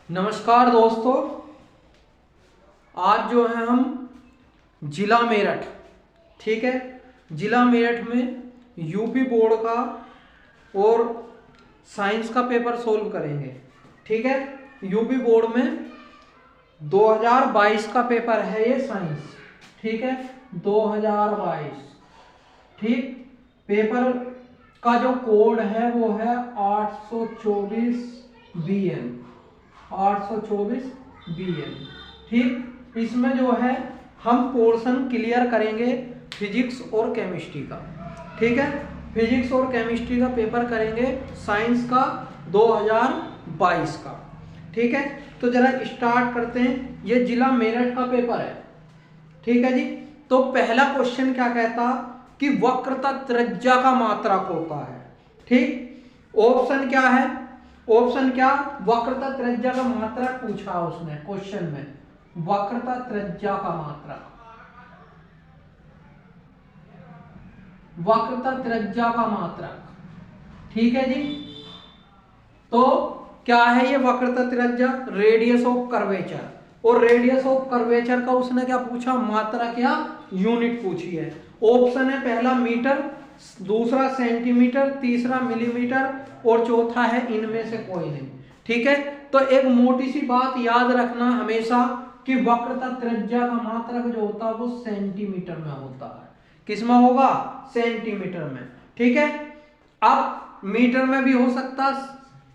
नमस्कार दोस्तों, आज जो है हम जिला मेरठ, ठीक है, जिला मेरठ में यूपी बोर्ड का और साइंस का पेपर सोल्व करेंगे। ठीक है, यूपी बोर्ड में 2022 का पेपर है ये साइंस। ठीक है, 2022। ठीक, पेपर का जो कोड है वो है 824 BN 824 BN। ठीक, इसमें जो है हम पोर्शन क्लियर करेंगे फिजिक्स और केमिस्ट्री का। ठीक है, फिजिक्स और केमिस्ट्री का पेपर करेंगे साइंस का 2022 का। ठीक है, तो जरा स्टार्ट करते हैं। ये जिला मेरठ का पेपर है। ठीक है जी, तो पहला क्वेश्चन क्या कहता कि वक्रता त्रिज्या का मात्रक होता है। ठीक, ऑप्शन क्या है? ऑप्शन क्या? वक्रता त्रिज्या का मात्रक पूछा उसने क्वेश्चन में, वक्रता त्रिज्या का मात्रक, वक्रता त्रिज्या का मात्रक। ठीक है जी, तो क्या है ये वक्रता त्रिज्या? Radius of curvature. और रेडियस ऑफ कर्वेचर का उसने क्या पूछा? मात्रक या यूनिट पूछी है। ऑप्शन है पहला मीटर, दूसरा सेंटीमीटर, तीसरा मिलीमीटर और चौथा है इनमें से कोई नहीं। ठीक है, तो एक मोटी सी बात याद रखना हमेशा कि वक्रता त्रिज्या का मात्रक जो होता है वो सेंटीमीटर में होता है। किसमें होगा? सेंटीमीटर में। ठीक है, अब मीटर में भी हो सकता,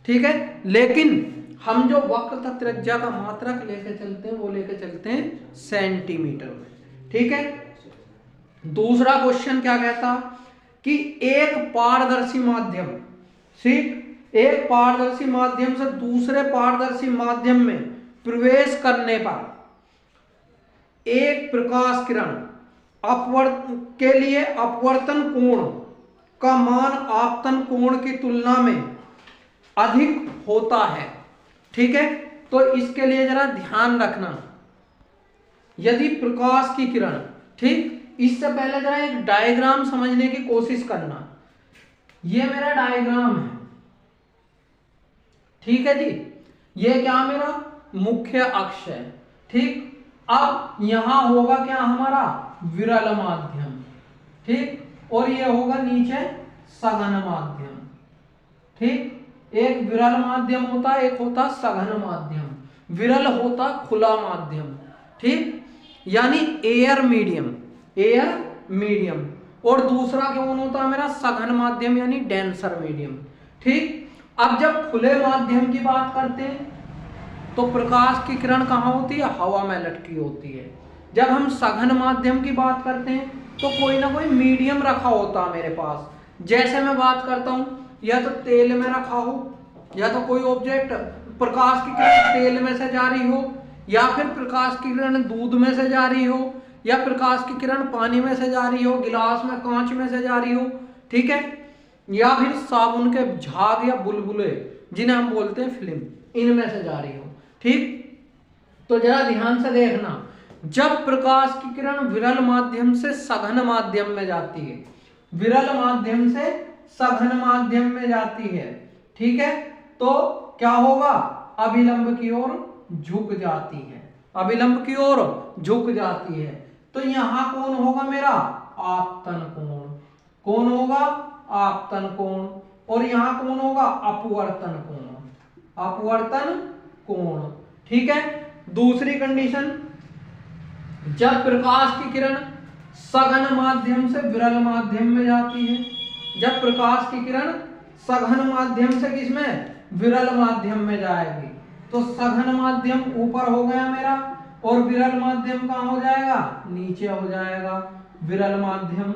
ठीक है, लेकिन हम जो वक्रता त्रिज्या का मात्रक लेके चलते हैं वो लेके चलते हैं सेंटीमीटर में। ठीक है, दूसरा क्वेश्चन क्या कहता कि एक पारदर्शी माध्यम, ठीक, एक पारदर्शी माध्यम से दूसरे पारदर्शी माध्यम में प्रवेश करने पर एक प्रकाश किरण के लिए अपवर्तन कोण का मान आपतन कोण की तुलना में अधिक होता है। ठीक है, तो इसके लिए जरा ध्यान रखना, यदि प्रकाश की किरण, ठीक, इससे पहले जरा एक डायग्राम समझने की कोशिश करना। ये मेरा डायग्राम है। ठीक है जी, ये क्या मेरा मुख्य अक्ष है। ठीक, अब यहां होगा क्या हमारा? विरल माध्यम। ठीक, और ये होगा नीचे सघन माध्यम। ठीक, एक विरल माध्यम होता, एक होता सघन माध्यम। विरल होता खुला माध्यम। ठीक, यानी एयर मीडियम, एयर मीडियम। और दूसरा कौन होता है मेरा? सघन माध्यम यानी डेंसर मीडियम। ठीक, अब जब खुले माध्यम की बात करते हैं तो प्रकाश की किरण कहाँ होती है? हवा में लटकी होती है। जब हम सघन माध्यम की बात करते हैं तो कोई ना कोई मीडियम रखा होता है मेरे पास। जैसे मैं बात करता हूं, या तो तेल में रखा हो, या तो कोई ऑब्जेक्ट प्रकाश की किरण तेल में से जा रही हो, या फिर प्रकाश की किरण दूध में से जा रही हो, या प्रकाश की किरण पानी में से जा रही हो, गिलास में, कांच में से जा रही हो। ठीक है, या फिर साबुन के झाग या बुलबुले जिन्हें हम बोलते हैं फिल्म, इनमें से जा रही हो। ठीक, तो जरा ध्यान से देखना, जब प्रकाश की किरण विरल माध्यम से सघन माध्यम में जाती है, विरल माध्यम से सघन माध्यम में जाती है, ठीक है, तो क्या होगा? अभिलंब की ओर झुक जाती है, अभिलंब की ओर झुक जाती है। तो यहां कौन होगा मेरा? आपतन कोण। कौन होगा? आपतन कोण। और यहां कौन होगा? अपवर्तन कोण, अपवर्तन कोण। ठीक है, दूसरी कंडीशन, जब प्रकाश की किरण सघन माध्यम से विरल माध्यम में जाती है, जब प्रकाश की किरण सघन माध्यम से किसमें? विरल माध्यम में जाएगी, तो सघन माध्यम ऊपर हो गया मेरा और विरल माध्यम कहां हो जाएगा? नीचे हो जाएगा, विरल माध्यम।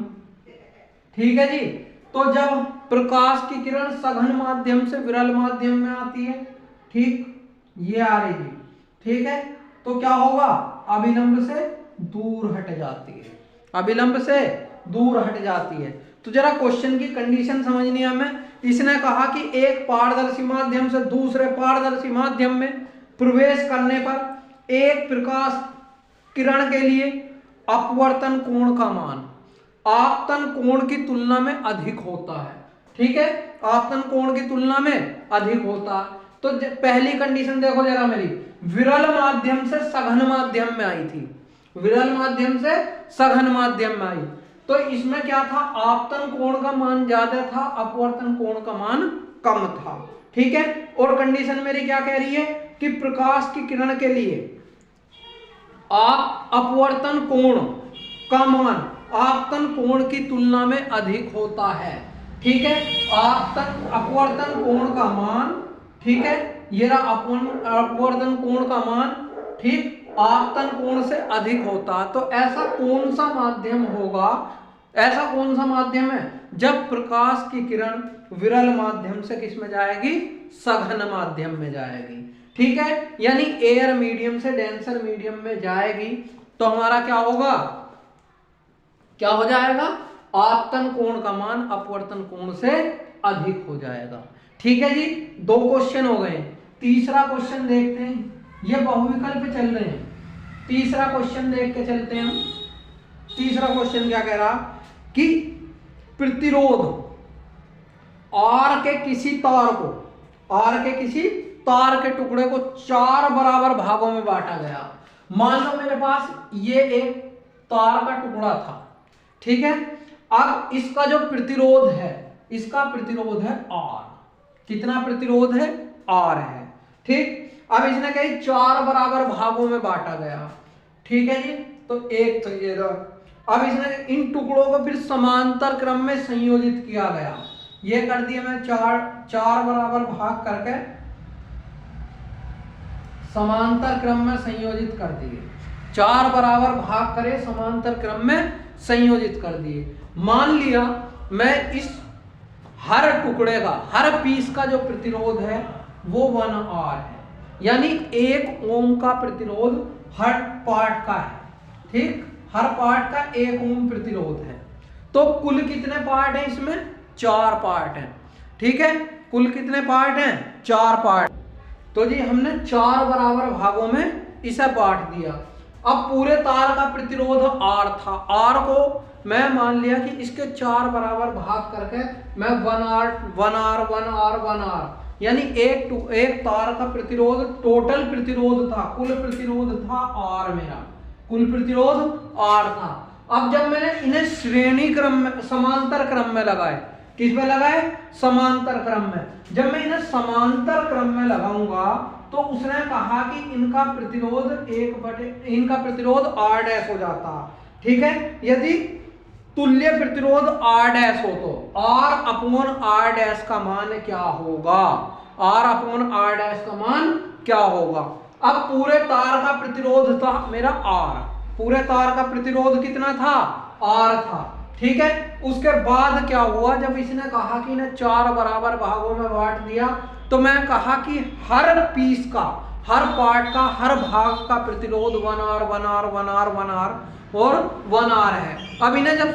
ठीक है जी, तो जब प्रकाश की किरण सघन माध्यम से विरल माध्यम में आती है, ठीक, ये आ रही थी, ठीक है, तो क्या होगा? अभिलंब से दूर हट जाती है, अभिलंब से दूर हट जाती है। तो जरा क्वेश्चन की कंडीशन समझनी है हमें। इसने कहा कि एक पारदर्शी माध्यम से दूसरे पारदर्शी माध्यम में प्रवेश करने पर एक प्रकाश किरण के लिए अपवर्तन कोण का मान आपतन कोण की तुलना में अधिक होता है। ठीक है, आपतन कोण की तुलना में अधिक होता है। तो पहली कंडीशन देखो जरा मेरी, विरल माध्यम से सघन माध्यम में आई थी, विरल माध्यम से सघन माध्यम में आई। तो इसमें क्या था, आपतन कोण का मान ज्यादा था, अपवर्तन कोण का मान कम था। ठीक है, और कंडीशन मेरी क्या कह रही है कि प्रकाश की किरण के लिए आप अपवर्तन कोण का मान आपतन कोण की तुलना में अधिक होता है। ठीक है, अपवर्तन कोण का मान, ठीक है, ये रहा अपवर्तन कोण का मान, ठीक, आपतन कोण से अधिक होता। तो ऐसा कौन सा माध्यम होगा, ऐसा कौन सा माध्यम है जब प्रकाश की किरण विरल माध्यम से किस में जाएगी, सघन माध्यम में जाएगी। ठीक है, यानी एयर मीडियम से डेंसर मीडियम में जाएगी तो हमारा क्या होगा, क्या हो जाएगा, आपतन कोण का मान अपवर्तन कोण से अधिक हो जाएगा। ठीक है जी, 2 क्वेश्चन हो गए। तीसरा क्वेश्चन देखते हैं, ये बहुविकल्प चल रहे हैं। तीसरा क्वेश्चन देख के चलते हैं हम। तीसरा क्वेश्चन क्या कह रहा कि प्रतिरोध आर के किसी तार को, आर के किसी तार के टुकड़े को 4 बराबर भागों में बांटा गया। मान लो मेरे पास ये एक तार का टुकड़ा था, ठीक है, अब इसका जो प्रतिरोध है, इसका प्रतिरोध है R। कितना प्रतिरोध है, R है। ठीक, अब इसने कही 4 बराबर भागों में बांटा गया। ठीक है जी, तो एक तो ये रहा। अब इसने इन टुकड़ों को फिर समांतर क्रम में संयोजित किया गया। ये कर दिया मैं 4 बराबर भाग करके समांतर क्रम में संयोजित कर दिए। 4 बराबर भाग करे समांतर क्रम में संयोजित कर दिए। मान लिया मैं इस हर टुकड़े का, हर पीस का जो प्रतिरोध है वो 1R है, यानी 1 ओम का प्रतिरोध हर पार्ट का है। ठीक, हर पार्ट का 1 ओम प्रतिरोध है। तो कुल कितने पार्ट हैं इसमें, 4 पार्ट हैं। ठीक है, कुल कितने पार्ट हैं, 4 पार्ट। तो जी हमने 4 बराबर भागों में इसे बांट दिया। अब पूरे तार का प्रतिरोध R था, R को मैं मान लिया कि इसके 4 बराबर भाग करके मैं 1R यानी एक तार का प्रतिरोध, टोटल प्रतिरोध था, कुल प्रतिरोध था R, मेरा कुल प्रतिरोध R था। अब जब मैंने इन्हें श्रेणी क्रम में, समांतर क्रम में लगाए, किस में लगाए, समांतर क्रम में। जब मैं इन्हें समांतर क्रम में लगाऊंगा तो उसने कहा कि इनका प्रतिरोध इनका प्रतिरोध R डैश हो जाता। ठीक है, यदि तुल्य प्रतिरोध R डैश हो तो R अपॉन R डैश का मान क्या होगा, R अपॉन R डैश का मान क्या होगा। अब पूरे तार का प्रतिरोध था मेरा R, पूरे तार का प्रतिरोध कितना था, R था। ठीक है, उसके बाद क्या हुआ, जब इसने कहा कि इन्हें 4 बराबर भागों में बांट दिया तो मैं कहा कि हर पीस का, हर पार्ट का, हर भाग का प्रतिरोध 1R और 1R है। अब इन्हें जब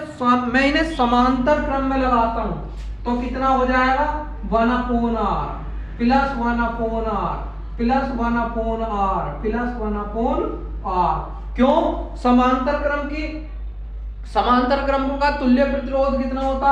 मैं इन्हें समांतर क्रम में लगाता हूं तो कितना हो जाएगा, 1/R plus 1/R plus 1/R plus 1/R। क्यों, समांतर क्रम का तुल्य प्रतिरोध कितना होता,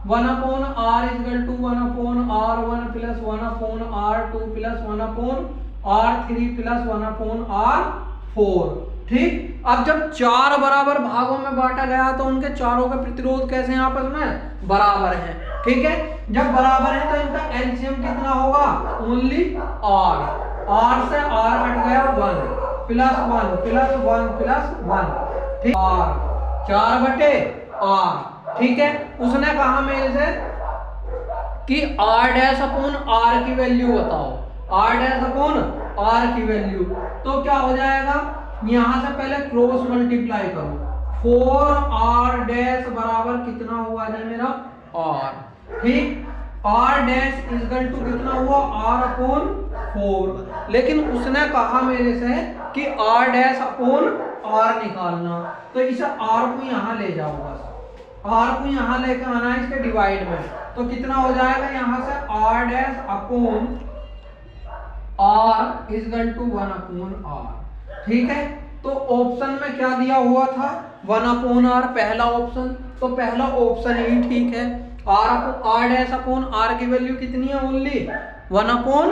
1/R equal to 1/R1 plus 1/R2 plus 1/R3 plus 1/R4। ठीक, अब जब 4 बराबर भागों में बांटा गया तो उनके चारों के प्रतिरोध कैसे हैं, आपस में बराबर हैं। ठीक है, जब बराबर है तो इनका एलसीएम कितना होगा, ओनली R। R से R हट गया 1 प्लस 1 प्लस 1 प्लस 1। ठीक, R 4/R। ठीक है, उसने कहा मेरे से कि R डैश अपॉन R की वैल्यू बताओ, R डैश अपॉन R की वैल्यू। तो क्या हो जाएगा, यहां से पहले क्रॉस मल्टीप्लाई करो, 4R डैश बराबर कितना हुआ है मेरा, R। ठीक, R डैश इक्वल टू कितना हुआ, R अपॉन 4। लेकिन उसने कहा मेरे से कि R डैश अपॉन R निकालना, तो इसे R को यहां ले जाओ, बस R को यहां लेकर आना है इसके डिवाइड में। तो कितना हो जाएगा, यहां से R dash upon R equal to 1/R। ठीक है, तो ऑप्शन में क्या दिया हुआ था, 1/R पहला ऑप्शन, तो पहला ऑप्शन ही ठीक है। R डैश अपॉन R की वैल्यू कितनी है, ओनली 1/R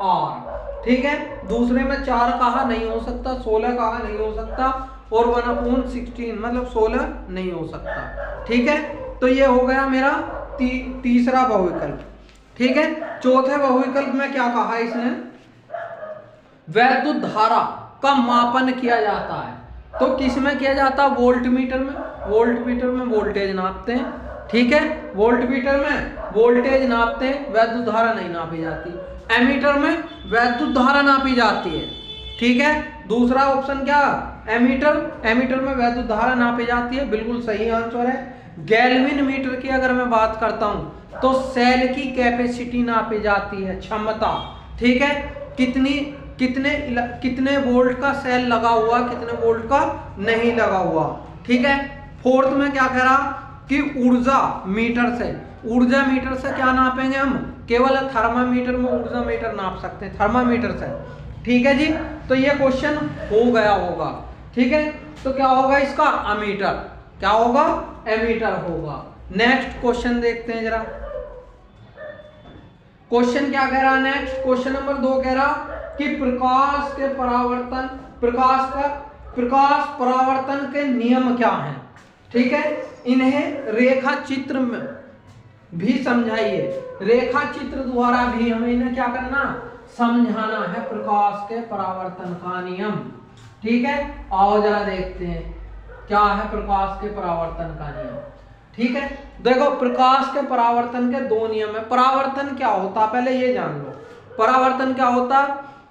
आर। ठीक है, दूसरे में 4 कहा नहीं हो सकता, 16 कहा नहीं हो सकता, और 1/16 मतलब 16 नहीं हो सकता। ठीक है, तो ये हो गया मेरा तीसरा बहुविकल्प। ठीक है, चौथे बहुविकल्प में क्या कहा इसने, वैद्युत धारा का मापन किया जाता है। तो किस में किया जाता है, वोल्ट मीटर में। वोल्ट मीटर में वोल्टेज नापते हैं। ठीक है, वोल्ट मीटर में वोल्टेज नापते हैं, वैद्युत धारा नहीं नापी जाती। एमीटर में वैद्युत धारा नापी जाती है। ठीक है, दूसरा ऑप्शन क्या, एमीटर, एमीटर में वैद्युत धारा नापी जाती है, बिल्कुल सही आंसर है। गैल्विन मीटर की अगर मैं बात करता हूं तो सेल की कैपेसिटी नापी जाती है, क्षमता। ठीक है, कितने वोल्ट का सेल लगा हुआ, कितने वोल्ट का नहीं लगा हुआ। ठीक है, फोर्थ में क्या कह रहा कि ऊर्जा मीटर से, ऊर्जा मीटर से क्या नापेंगे हम, केवल थर्मामीटर में ऊर्जा मीटर नाप सकते हैं, थर्मामीटर से। ठीक है जी, तो ये क्वेश्चन हो गया होगा। ठीक है, तो क्या होगा इसका, अमीटर। क्या होगा, एमीटर होगा। नेक्स्ट क्वेश्चन देखते हैं जरा, क्वेश्चन क्या कह रहा है नेक्स्ट, क्वेश्चन नंबर 2 कह रहा कि प्रकाश के परावर्तन, प्रकाश परावर्तन के नियम क्या हैं। ठीक है, इन्हें रेखा चित्र में भी समझाइए, रेखा चित्र द्वारा भी हमें इन्हें क्या करना, समझाना है प्रकाश के परावर्तन का नियम। ठीक है, आओ जरा देखते हैं क्या है प्रकाश के परावर्तन का नियम। ठीक है, देखो प्रकाश के परावर्तन के 2 नियम है। परावर्तन क्या होता, पहले ये जान लो। परावर्तन क्या होता,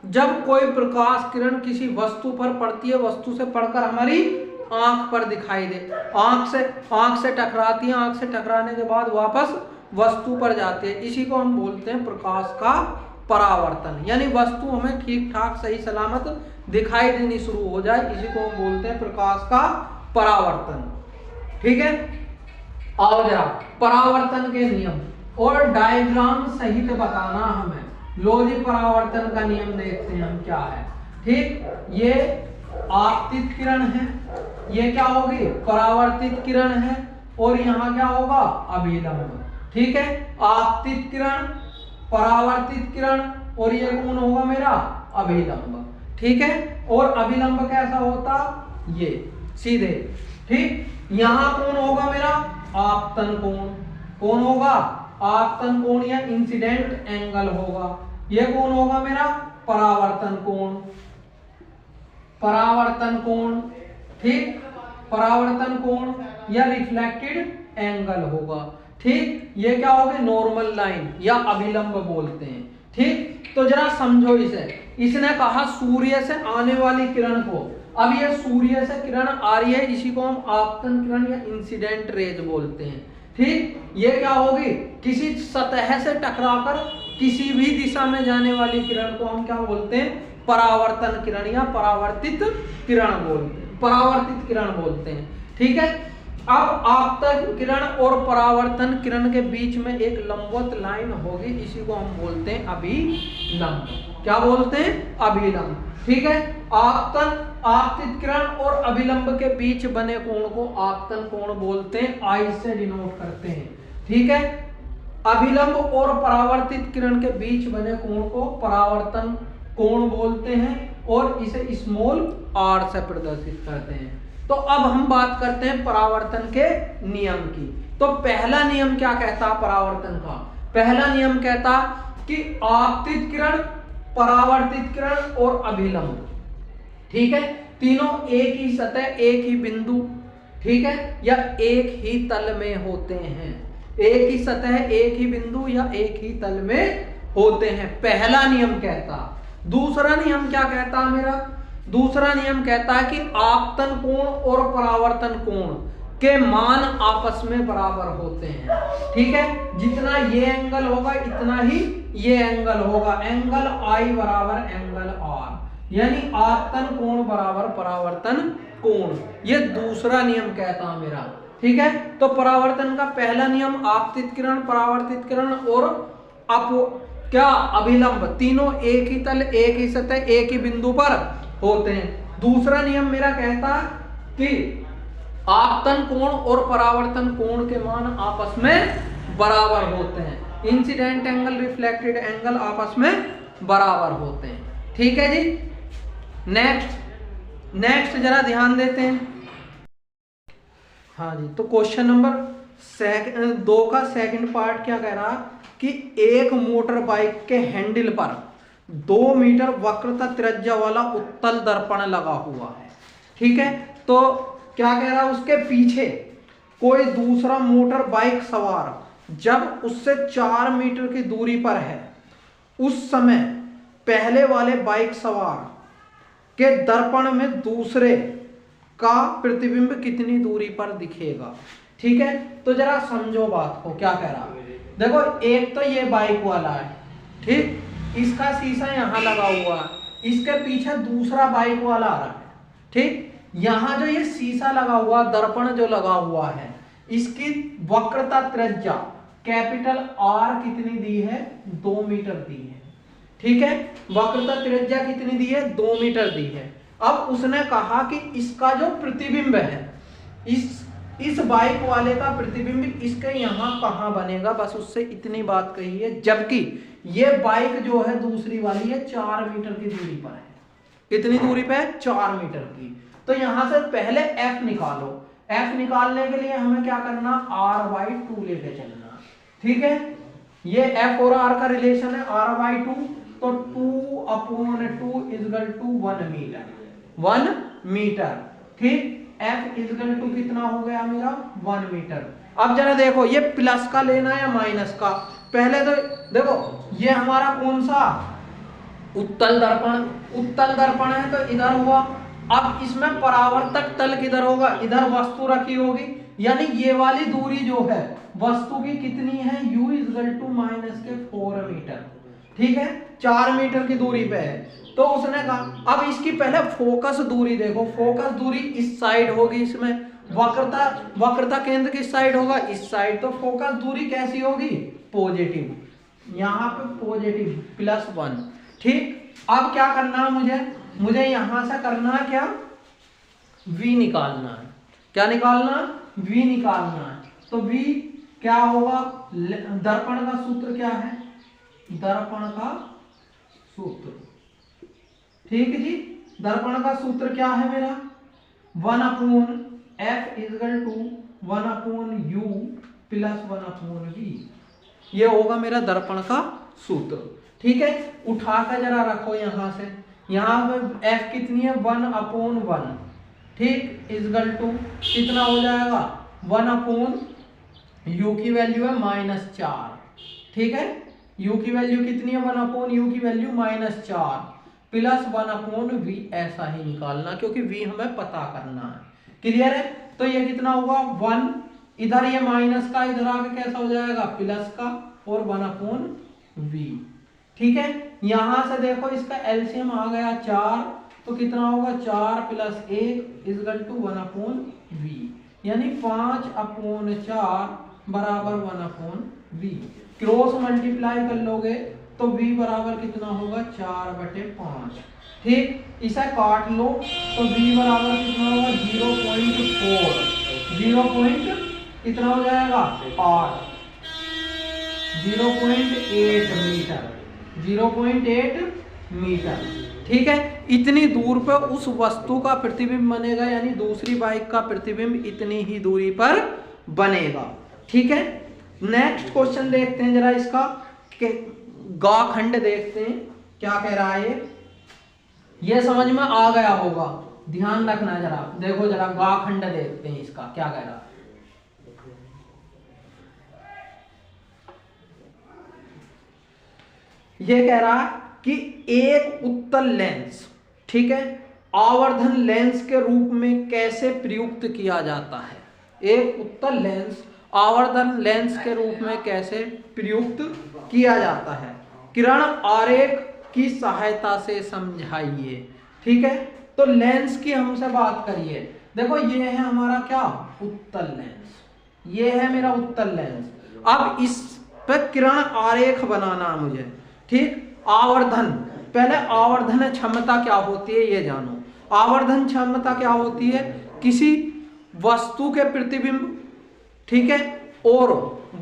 जब कोई प्रकाश किरण किसी वस्तु पर पड़ती है, वस्तु से पड़कर हमारी आंख पर दिखाई दे, आंख से टकराती है, आंख से टकराने के बाद वापस वस्तु पर जाती है, इसी को हम बोलते हैं प्रकाश का परावर्तन। यानी वस्तु हमें ठीक ठाक सही सलामत दिखाई देनी शुरू हो जाए, इसी को हम बोलते हैं प्रकाश का परावर्तन। ठीक है, आओ जरा परावर्तन के नियम और डायग्राम सहित बताना हमें। लो जी, परावर्तन का नियम देखते हैं हम क्या है। ठीक, ये आपतित किरण है, ये क्या होगी, परावर्तित किरण है, और यहाँ क्या होगा, अभिलंब। ठीक है, आपतित किरण, परावर्तित किरण, और ये कौन होगा मेरा, अभिलंब। ठीक है, और अभिलंब कैसा होता, ये सीधे। ठीक, यहां कौन होगा मेरा, आपतन कोण। कौन होगा, आपतन कोण या इंसिडेंट एंगल होगा। ये कौन होगा मेरा, परावर्तन कोण, परावर्तन कोण। ठीक, परावर्तन कोण या रिफ्लेक्टेड एंगल होगा। ठीक, ये क्या होगा, नॉर्मल लाइन या अभिलंब बोलते हैं। ठीक, तो जरा समझो इसे। इसने कहा सूर्य से आने वाली किरण को, अब ये सूर्य से किरण आ रही है, इसी को हम आपतन किरण या इंसिडेंट रेज बोलते हैं। ठीक, ये क्या होगी, किसी सतह से टकराकर किसी भी दिशा में जाने वाली किरण को हम क्या बोलते हैं, परावर्तन किरण या परावर्तित किरण बोलते हैं, परावर्तित किरण बोलते हैं। ठीक है, अब आपतन किरण और परावर्तन किरण के बीच में एक लंबवत लाइन होगी, इसी को हम बोलते हैं अभिलंब। क्या बोलते हैं, अभिलंब। ठीक है, आपतित किरण और अभिलंब के बीच बने कोण को आपतन कोण बोलते हैं, आई से डिनोट करते हैं। ठीक है, अभिलंब और परावर्तित किरण के बीच बने कोण को परावर्तन कोण बोलते हैं, और इसे स्मॉल आर से प्रदर्शित करते हैं। तो अब हम बात करते हैं परावर्तन के नियम की। तो पहला नियम क्या कहता है परावर्तन का, पहला नियम कहता कि आपतित किरण, परावर्तित किरण और अभिलंब, ठीक है, तीनों एक ही सतह, एक ही बिंदु, ठीक है, या एक ही तल में होते हैं। एक ही सतह, एक ही बिंदु या एक ही तल में होते हैं, पहला नियम कहता। दूसरा नियम क्या कहता मेरा, दूसरा नियम कहता है कि आपतन कोण और परावर्तन कोण के मान आपस में बराबर होते हैं। ठीक है, जितना ये एंगल होगा इतना ही ये एंगल होगा, एंगल आई बराबर एंगल आर, यानी आपतन कोण बराबर परावर्तन कोण। ये दूसरा नियम कहता मेरा। ठीक है, तो परावर्तन का पहला नियम आपतित किरण, परावर्तित किरण और क्या अभिलंब, तीनों एक ही तल, एक ही सतह, एक ही बिंदु पर होते हैं। दूसरा नियम मेरा कहता कि आपतन कोण और परावर्तन कोण के मान आपस में बराबर होते हैं, इंसिडेंट एंगल, रिफ्लेक्टेड एंगल आपस में बराबर होते हैं। ठीक है जी। नेक्स्ट जरा ध्यान देते हैं। हाँ जी, तो क्वेश्चन नंबर 2 का सेकंड पार्ट क्या कह रहा कि एक मोटर बाइक के हैंडल पर 2 मीटर वक्रता त्रिज्या वाला उत्तल दर्पण लगा हुआ है। ठीक है, तो क्या कह रहा उसके पीछे कोई दूसरा मोटर बाइक सवार जब उससे 4 मीटर की दूरी पर है, उस समय पहले वाले बाइक सवार के दर्पण में दूसरे का प्रतिबिंब कितनी दूरी पर दिखेगा। ठीक है, तो जरा समझो बात को, क्या कह रहा देखो, एक तो ये बाइक वाला है, ठीक, इसका शीशा यहां लगा हुआ है, इसके पीछे दूसरा बाइक वाला आ रहा है। ठीक, यहां जो ये शीशा लगा हुआ, दर्पण जो लगा हुआ है, इसकी वक्रता त्रिज्या कैपिटल आर कितनी दी है, 2 मीटर दी है। ठीक है, वक्रता त्रिज्या कितनी दी है, 2 मीटर दी है। अब उसने कहा कि इसका जो प्रतिबिंब है, इस बाइक वाले का प्रतिबिंब इसके यहां कहां बनेगा, बस उससे इतनी बात कही है। जबकि ये बाइक जो है दूसरी वाली है 4 मीटर की दूरी पर है। कितनी दूरी पे है, 4 मीटर की। तो यहां से पहले एफ निकालो। एफ निकालने के लिए हमें क्या करना, r/2 लेके चलना। ठीक है, ये एफ और आर का रिलेशन है r/2, तो 2/2 = 1 मीटर। 1 मीटर। ठीक, F = कितना हो गया मेरा, 1 मीटर। अब जरा देखो, ये प्लस का लेना है या माइनस का। पहले तो देखो, ये हमारा कौन सा उत्तल दर्पण है, तो इधर हुआ। अब इसमें परावर्तक तल किधर होगा, इधर वस्तु रखी होगी, यानी ये वाली दूरी जो है वस्तु की कितनी है, u = -4 मीटर। ठीक है, 4 मीटर की दूरी पे है। तो उसने कहा अब इसकी पहले फोकस दूरी देखो, फोकस दूरी इस साइड होगी, इसमें वक्रता केंद्र किस साइड होगा, इस साइड। तो फोकस दूरी कैसी होगी, पॉजिटिव, यहाँ पे पॉजिटिव +1। ठीक, अब क्या करना है मुझे यहां से करना है क्या, v निकालना है। क्या निकालना, v निकालना है। तो v क्या होगा, दर्पण का सूत्र क्या है, दर्पण का सूत्र। ठीक जी, दर्पण का सूत्र क्या है मेरा, 1/f = 1/u + 1/v। ये होगा मेरा दर्पण का सूत्र। ठीक है, उठा कर जरा रखो यहां से, यहां पे f कितनी है, 1/1। ठीक, = कितना हो जाएगा, 1/u की वैल्यू है -4। ठीक है, u की वैल्यू कितनी है, 1/u की वैल्यू -4 + 1/v। ऐसा ही निकालना, क्योंकि v हमें पता करना है। क्लियर है, तो ये कितना होगा, 1, इधर ये माइनस का इधर आके कैसा हो जाएगा, प्लस का, और 1/v। ठीक है, यहां से देखो इसका एलसीएम आ गया 4, तो कितना होगा, 4 + 1 = 1/v, यानी 5/4 = 1/v। क्रॉस मल्टीप्लाई कर लोगे तो v बराबर कितना होगा, 4/5। ठीक, इसे काट लो तो v बराबर कितना होगा, 0.4, 0. कितना हो जाएगा, 8, 0.8 मीटर, 0.8 मीटर। ठीक है, इतनी दूर पर उस वस्तु का प्रतिबिंब बनेगा, यानी दूसरी बाइक का प्रतिबिंब इतनी ही दूरी पर बनेगा। ठीक है, नेक्स्ट क्वेश्चन देखते हैं जरा, इसका गा खंड देखते हैं क्या कह रहा है। ये समझ में आ गया होगा, ध्यान रखना जरा, देखो जरा गा खंड देखते हैं इसका क्या कह रहा है। ये कह रहा है कि एक उत्तल लेंस, ठीक है, आवर्धन लेंस के रूप में कैसे प्रयुक्त किया जाता है। एक उत्तल लेंस आवर्धन लेंस के रूप में कैसे प्रयुक्त किया जाता है, किरण आरेख की सहायता से समझाइए। ठीक है, तो लेंस की हमसे बात करिए। देखो ये है हमारा क्या, उत्तल लेंस, ये है मेरा उत्तल लेंस। अब इस पे किरण आरेख बनाना मुझे। ठीक, आवर्धन, पहले आवर्धन क्षमता क्या होती है ये जानो। आवर्धन क्षमता क्या होती है, किसी वस्तु के प्रतिबिंब, ठीक है, और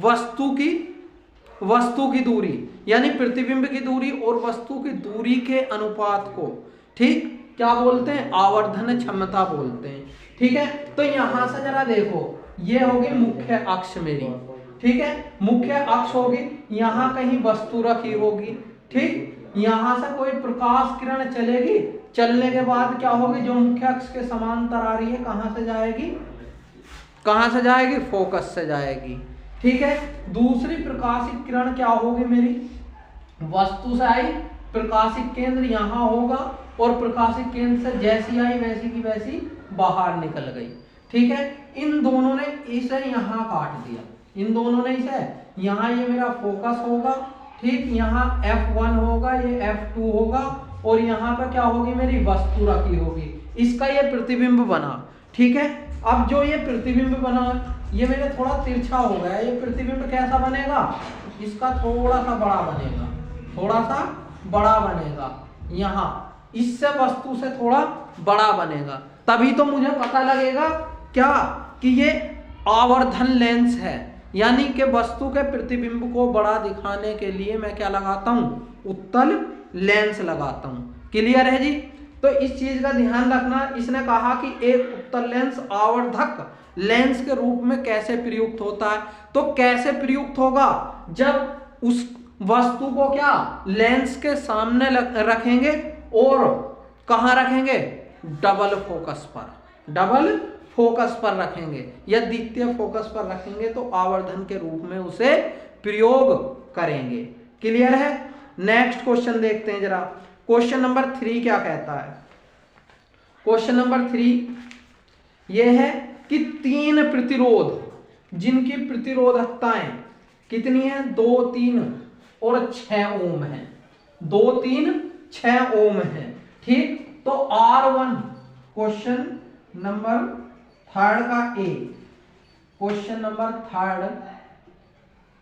वस्तु की दूरी, यानी प्रतिबिंब की दूरी और वस्तु की दूरी के अनुपात को, ठीक, क्या बोलते हैं, आवर्धन क्षमता बोलते हैं। ठीक है, तो यहां से जरा देखो, ये होगी मुख्य अक्ष मेरी, ठीक है, मुख्य अक्ष होगी, यहां कहीं वस्तु रखी होगी, ठीक, यहां से कोई प्रकाश किरण चलेगी, चलने के बाद क्या होगी, जो मुख्य अक्ष के समांतर आ रही है, कहां से जाएगी, कहां से जाएगी, फोकस से जाएगी। ठीक है, दूसरी प्रकाशित किरण क्या होगी मेरी, वस्तु से आई, प्रकाशित केंद्र यहां होगा और प्रकाशित केंद्र से जैसी आई वैसी की वैसी बाहर निकल गई। ठीक है, इन दोनों ने इसे यहां काट दिया, इन दोनों ने इसे यहां, ये मेरा फोकस होगा, ठीक, यहाँ F1 होगा, ये F2 होगा और यहाँ पर क्या होगी, मेरी वस्तु रखी होगी, इसका ये प्रतिबिंब बना। ठीक है, अब जो ये प्रतिबिंब बना, ये मेरे थोड़ा तिरछा हो गया, ये प्रतिबिंब कैसा बनेगा, इसका थोड़ा सा बड़ा बनेगा, थोड़ा सा बड़ा बनेगा, यहाँ इससे वस्तु से थोड़ा बड़ा बनेगा, तभी तो मुझे पता लगेगा क्या कि ये आवर्धन लेंस है, यानी कि वस्तु के प्रतिबिंब को बड़ा दिखाने के लिए मैं क्या लगाता हूं, उत्तल लेंस लगाता हूं। क्लियर है जी, तो इस चीज का ध्यान रखना। इसने कहा कि एक उत्तल लेंस आवर्धक लेंस के रूप में कैसे प्रयुक्त होता है, तो कैसे प्रयुक्त होगा, जब उस वस्तु को क्या लेंस के सामने रखेंगे और कहां रखेंगे, डबल फोकस पर, डबल फोकस पर रखेंगे या द्वितीय फोकस पर रखेंगे, तो आवर्धन के रूप में उसे प्रयोग करेंगे। क्लियर है, नेक्स्ट क्वेश्चन देखते हैं जरा, क्वेश्चन नंबर 3 क्या कहता है। क्वेश्चन नंबर 3 यह है कि 3 प्रतिरोध जिनकी प्रतिरोधकताएं कितनी है, 2, 3 और 6 ओम है, 2, 3, 6 ओम है। ठीक, तो R1 क्वेश्चन नंबर 3 का ए, क्वेश्चन नंबर 3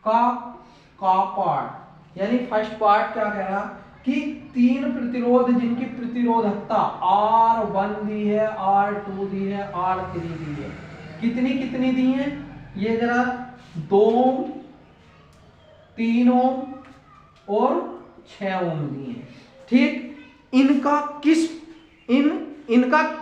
का पार्ट, यानी फर्स्ट पार्ट क्या कह रहा कि 3 प्रतिरोध जिनकी प्रतिरोधकता R1 दी है, R2 दी है, R3 दी है, कितनी कितनी दी है, ये जरा 2 ओम, 3 ओम और 6 ओम दी है। ठीक, इनका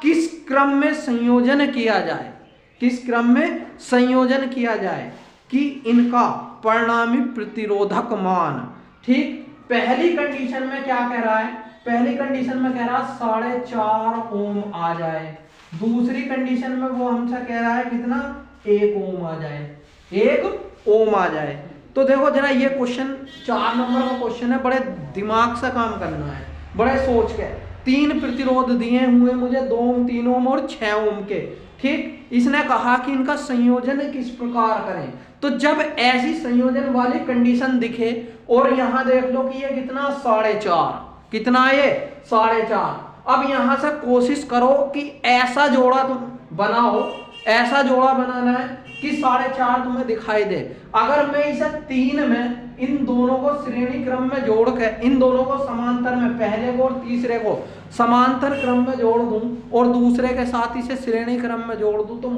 किस क्रम में संयोजन किया जाए, किस क्रम में संयोजन किया जाए कि इनका परिणामी प्रतिरोधक मान, ठीक, पहली कंडीशन में क्या कह रहा है, पहली कंडीशन में कह रहा है 4.5 ओम आ जाए, दूसरी कंडीशन में वो हमसे कह रहा है कितना, 1 ओम आ जाए, 1 ओम आ जाए। तो देखो जरा, ये क्वेश्चन 4 नंबर का क्वेश्चन है, बड़े दिमाग से काम करना है, बड़े सोच के। 3 प्रतिरोध दिए हुए मुझे, 2 ओम, 3 ओम और 6 ओम के। ठीक, इसने कहा कि इनका संयोजन किस प्रकार करें, तो जब ऐसी संयोजन वाली कंडीशन दिखे और यहां देख लो कि ये कितना, 4.5, कितना ये 4.5। अब यहां से कोशिश करो कि ऐसा जोड़ा तुम बनाओ, ऐसा जोड़ा बनाना है कि 4.5 तुम्हें दिखाई दे। अगर मैं इसे 3 में इन दोनों को श्रेणी क्रम में जोड़ के, इन दोनों को समांतर में, पहले को और तीसरे को समांतर क्रम में जोड़ दूं और दूसरे के साथ इसे श्रेणी क्रम में जोड़ दूं, तो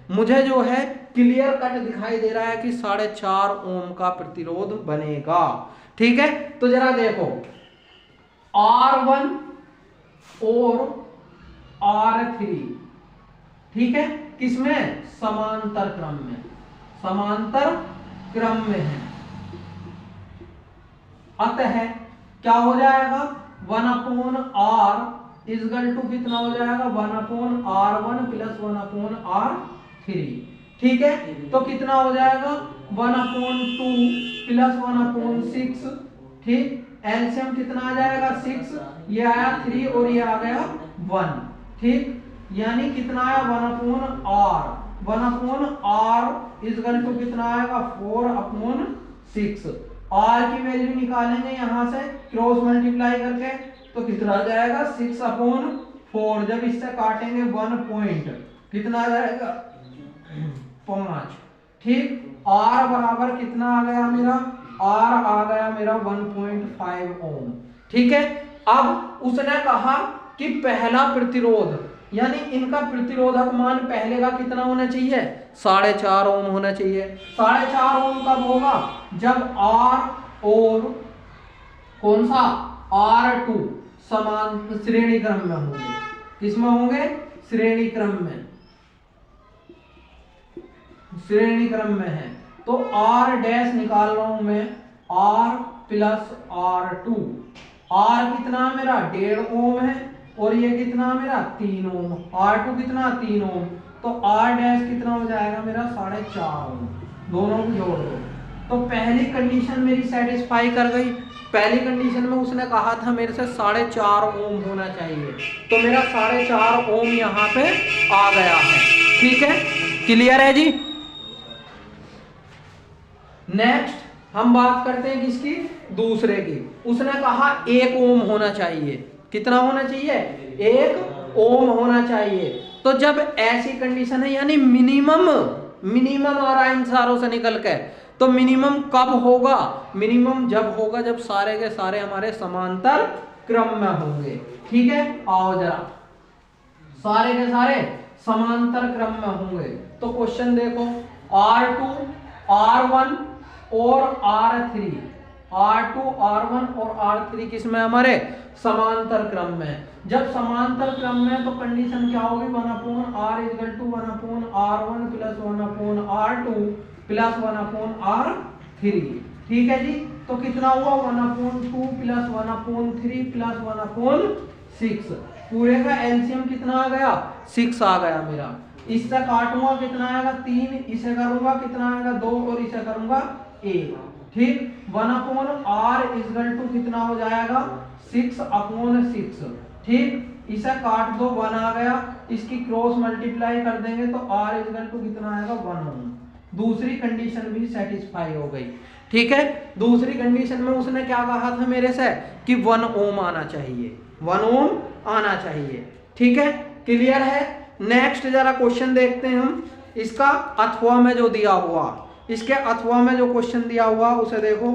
मुझे जो है क्लियर कट दिखाई दे रहा है कि 4.5 ओम का प्रतिरोध बनेगा। ठीक है, तो जरा देखो, R1 और R3, ठीक है, किसमें, समांतर क्रम में, समांतर क्रम में है, अतः क्या हो जाएगा, 1/R इजगल टू कितना हो जाएगा, 1/R1 प्लस 1/R3। ठीक है, तो कितना हो जाएगा, 1/2 प्लस 1/6। ठीक, एलसीएम कितना आ जाएगा, 6, ये आया 3 और ये आ गया 1। ठीक, यानी कितना आया, 1/R, 1/R इजगल टू कितना आएगा, 4/6। R की वैल्यू निकालेंगे यहां से क्रॉस मल्टीप्लाई करके, तो कितना आ जाएगा, 6/4। जब इससे काटेंगे 1 पॉइंट, कितना आ जाएगा, 5। ठीक, R बराबर कितना आ गया मेरा, R आ गया मेरा 1.5 ओम। ठीक है, अब उसने कहा कि पहला प्रतिरोध, यानी इनका प्रतिरोधक मान पहले का कितना होना चाहिए, 4.5 ओम होना चाहिए। 4.5 ओम कब होगा, जब R और कौन सा R2 समान श्रेणी क्रम में होंगे। किसमें होंगे? श्रेणी क्रम में, श्रेणी क्रम में है। तो R डैश निकाल रहा हूं मैं, R प्लस R2। R कितना मेरा 1.5 ओम है और ये कितना मेरा 3 ओम। R2 कितना 3 ओम, तो R डैश कितना हो जाएगा मेरा 4.5 ओम। दोनों को जोड़ दो तो पहली कंडीशन मेरी सेटिस्फाई कर गई। पहली कंडीशन में उसने कहा था मेरे से 4.5 ओम होना चाहिए, तो मेरा 4.5 ओम यहाँ पे आ गया है। ठीक है, क्लियर है जी। नेक्स्ट हम बात करते हैं किसकी? दूसरे की। उसने कहा 1 ओम होना चाहिए। कितना होना चाहिए? 1 ओम होना चाहिए। तो जब ऐसी कंडीशन है यानी मिनिमम आ रहा है इन सारों से निकल के, तो मिनिमम कब होगा? मिनिमम जब होगा जब सारे के सारे हमारे समांतर क्रम में होंगे। ठीक है, आओ जरा, सारे के सारे समांतर क्रम में होंगे। तो क्वेश्चन देखो, R2 R1 और R3, R2 R1 और R3 किसमें? हमारे समांतर क्रम में। जब समांतर क्रम में तो कंडीशन क्या होगी? 1/r = 1/r1 plus 1/r2 plus 1/r3। ठीक है जी, तो कितना हुआ? 1/2 प्लस 1/3 प्लस 1/6। पूरे का एलसीएम कितना आ गया? 6 आ गया मेरा। इससे काटूंगा कितना आएगा? 3। इसे करूंगा कितना आएगा? 2 और इसे करूंगा 1। ठीक, 1/r = कितना हो जाएगा? 6/6। ठीक, इसे काट दो, 1 आ गया। इसकी क्रॉस मल्टीप्लाई कर देंगे तो r = कितना आएगा? 1 ओम। दूसरी कंडीशन भी सेटिस्फाई हो गई। ठीक है, दूसरी कंडीशन में उसने क्या कहा था मेरे से कि 1 ओम आना चाहिए, 1 ओम आना चाहिए। ठीक है, क्लियर है। नेक्स्ट जरा क्वेश्चन देखते हैं हम इसका अथवा में जो दिया हुआ, इसके अथवा में जो क्वेश्चन दिया हुआ उसे देखो।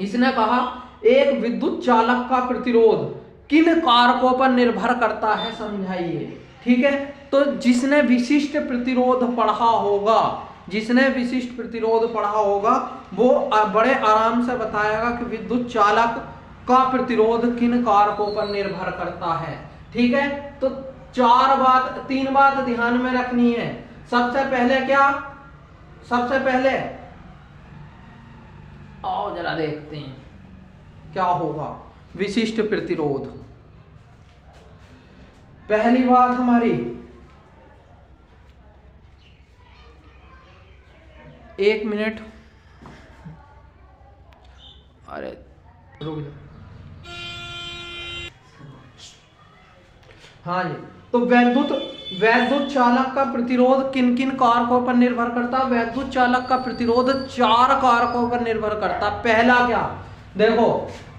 इसने कहा एक विद्युत चालक का प्रतिरोध किन कारकों पर निर्भर करता है, समझाइए। ठीक है, तो जिसने विशिष्ट प्रतिरोध पढ़ा होगा, जिसने विशिष्ट प्रतिरोध पढ़ा होगा वो बड़े आराम से बताएगा कि विद्युत चालक का प्रतिरोध किन कारकों पर निर्भर करता है। ठीक है, तो 3 बात ध्यान में रखनी है। सबसे पहले क्या? सबसे पहले आओ जरा देखते हैं क्या होगा विशिष्ट प्रतिरोध। पहली बात हमारी, एक मिनट, अरे रुक जाओ। हाँ जी, तो वैद्युत चालक का प्रतिरोध किन किन कारकों पर निर्भर करता है? वैद्युत चालक का प्रतिरोध 4 कारकों पर निर्भर करता। पहला क्या? देखो,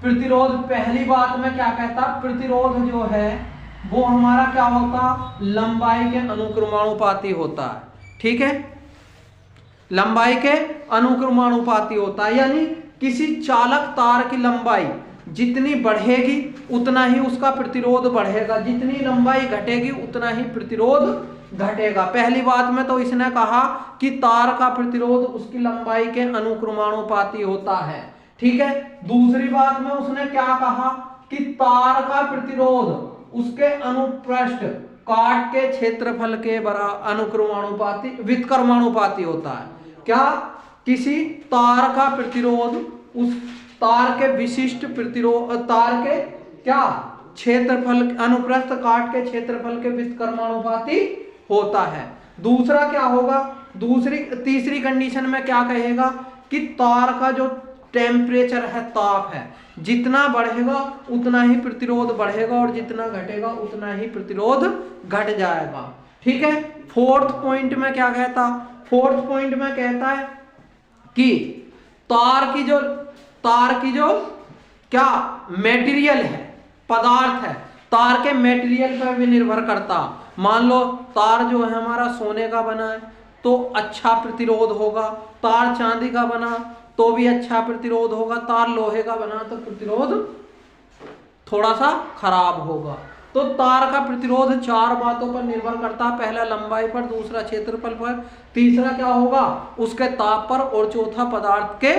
प्रतिरोध, पहली बात में क्या कहता? प्रतिरोध जो है वो हमारा क्या होता? लंबाई के अनुक्रमानुपाती होता है। ठीक है, लंबाई के अनुक्रमानुपाती होता है, यानी किसी चालक तार की लंबाई जितनी बढ़ेगी उतना ही उसका प्रतिरोध बढ़ेगा, जितनी लंबाई घटेगी उतना ही प्रतिरोध घटेगा। पहली बात में तो इसने कहा कि तार का प्रतिरोध उसकी लंबाई के अनुक्रमानुपाती होता है। ठीक है, दूसरी बात में उसने क्या कहा कि तार का प्रतिरोध उसके अनुप्रस्थ काट के क्षेत्रफल के अनुक्रमानुपाती व्युत्क्रमानुपाती होता है। क्या? किसी तार का प्रतिरोध उस तार के विशिष्ट प्रतिरोध, तार के क्या क्षेत्रफल, अनुप्रस्थ काट के क्षेत्रफल के व्युत्क्रमानुपाती होता है। दूसरा क्या होगा? तीसरी कंडीशन में क्या कहेगा कि तार का जो टेम्परेचर है, ताप है, जितना बढ़ेगा उतना ही प्रतिरोध बढ़ेगा और जितना घटेगा उतना ही प्रतिरोध घट जाएगा। ठीक है, फोर्थ पॉइंट में क्या कहता? फोर्थ पॉइंट में कहता है कि तार की जो क्या मटेरियल है, पदार्थ है, तार के मटेरियल पर भी निर्भर करता। मान लो तार जो है हमारा सोने का बना है तो अच्छा प्रतिरोध होगा, तार चांदी का बना तो भी अच्छा प्रतिरोध होगा, तार लोहे का बना तो प्रतिरोध थोड़ा सा खराब होगा। तो तार का प्रतिरोध 4 बातों पर निर्भर करता है। पहला लंबाई पर, दूसरा क्षेत्रफल पर, तीसरा क्या होगा उसके ताप पर और चौथा पदार्थ के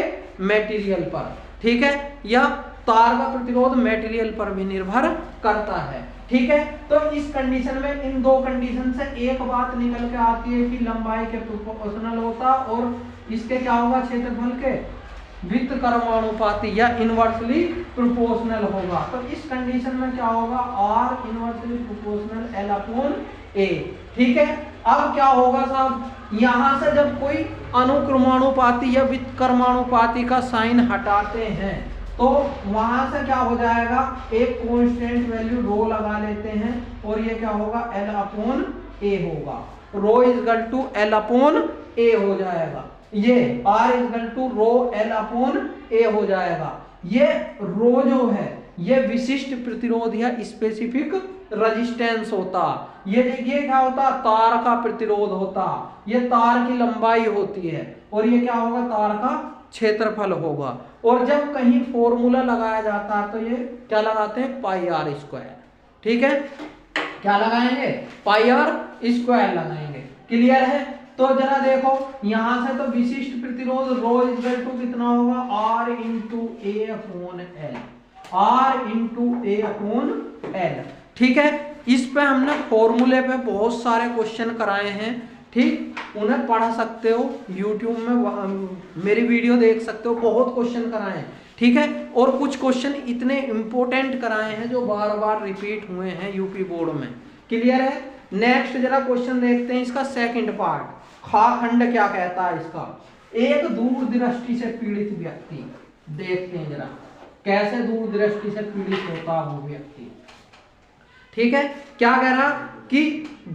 मटेरियल पर। ठीक है, यह तार का प्रतिरोध मटेरियल पर भी निर्भर करता है। ठीक है, तो इस कंडीशन में, इन दो कंडीशन से एक बात निकल के आती है कि लंबाई के प्रोपोर्शनल होता और इसके क्या होगा, क्षेत्रफल के वित्त कर्मानुपाती या इनवर्सली प्रोपोर्शनल होगा। तो इस कंडीशन में क्या होगा, R inversely proportional L upon A. ठीक है, अब क्या होगा साहब, यहां से जब कोई अनुक्रमानुपाती या वित्त कर्मानुपाती का साइन हटाते हैं तो वहां से क्या हो जाएगा, एक कांस्टेंट वैल्यू रो लगा लेते हैं और ये क्या होगा, एल अपॉन ए होगा। Rho is equal to L upon A हो जाएगा, ये R is equal to rho L upon A हो जाएगा। ये रो जो है ये विशिष्ट प्रतिरोध या स्पेसिफिक रेजिस्टेंस होता। ये देखिए क्या होता, तार का प्रतिरोध होता, ये तार की लंबाई होती है और ये क्या होगा, तार का क्षेत्रफल होगा। और जब कहीं फॉर्मूला लगाया जाता है तो ये क्या लगाते हैं, पाई आर स्क्वायर। ठीक है, क्या लगाएंगे, पाई आर स्क्वायर लगाएंगे। क्लियर है, तो जरा देखो यहां से तो विशिष्ट प्रतिरोध रो इज इक्वल टू कितना होगा, R into A upon L, R into A upon L. ठीक है, इस पे हमने फॉर्मूले पे बहुत सारे क्वेश्चन कराए हैं। ठीक, उन्हें पढ़ सकते हो, यूट्यूब में मेरी वीडियो देख सकते हो, बहुत क्वेश्चन कराए हैं। ठीक है, और कुछ क्वेश्चन इतने इंपॉर्टेंट कराए हैं जो बार बार रिपीट हुए हैं यूपी बोर्ड में। क्लियर है, नेक्स्ट जरा क्वेश्चन देखते हैं इसका सेकंड पार्ट, खा खंड क्या कहता है इसका। एक दूरदृष्टि से पीड़ित व्यक्ति, देखते हैं जरा कैसे दूरदृष्टि से पीड़ित होता वो व्यक्ति। ठीक है, क्या कह रहा कि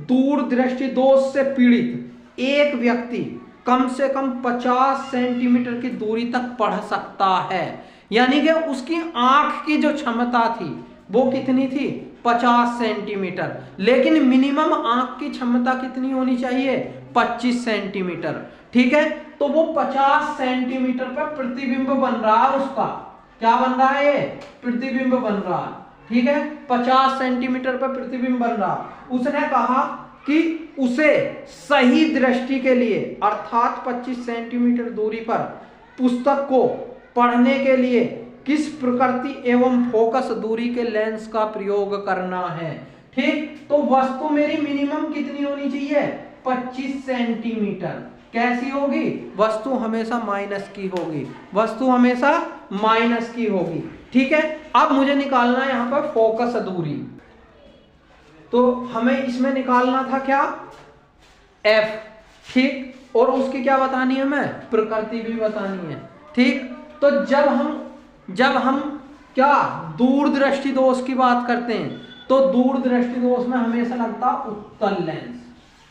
दूरदृष्टि दोष से पीड़ित एक व्यक्ति कम से कम 50 सेंटीमीटर की दूरी तक पढ़ सकता है। यानी कि उसकी आंख की जो क्षमता थी वो कितनी थी, 50 सेंटीमीटर, लेकिन मिनिमम आंख की क्षमता कितनी होनी चाहिए, 25 सेंटीमीटर। ठीक है, तो वो 50 सेंटीमीटर पर प्रतिबिंब बन रहा है, उसका क्या बन रहा है, ये प्रतिबिंब बन रहा है। ठीक है, 50 सेंटीमीटर पर प्रतिबिंब बन रहा। उसने कहा कि उसे सही दृष्टि के लिए अर्थात 25 सेंटीमीटर दूरी पर पुस्तक को पढ़ने के लिए किस प्रकृति एवं फोकस दूरी के लेंस का प्रयोग करना है। ठीक, तो वस्तु मेरी मिनिमम कितनी होनी चाहिए, 25 सेंटीमीटर। कैसी होगी, वस्तु हमेशा माइनस की होगी, वस्तु हमेशा माइनस की होगी। ठीक है, अब मुझे निकालना है यहाँ पर फोकस दूरी, तो हमें इसमें निकालना था क्या, एफ। ठीक, और उसकी क्या बतानी है, हमें प्रकृति भी बतानी है। ठीक, तो जब हम क्या दूरदृष्टि दोष की बात करते हैं तो दूरदृष्टि दोष में हमेशा लगता उत्तल लेंस।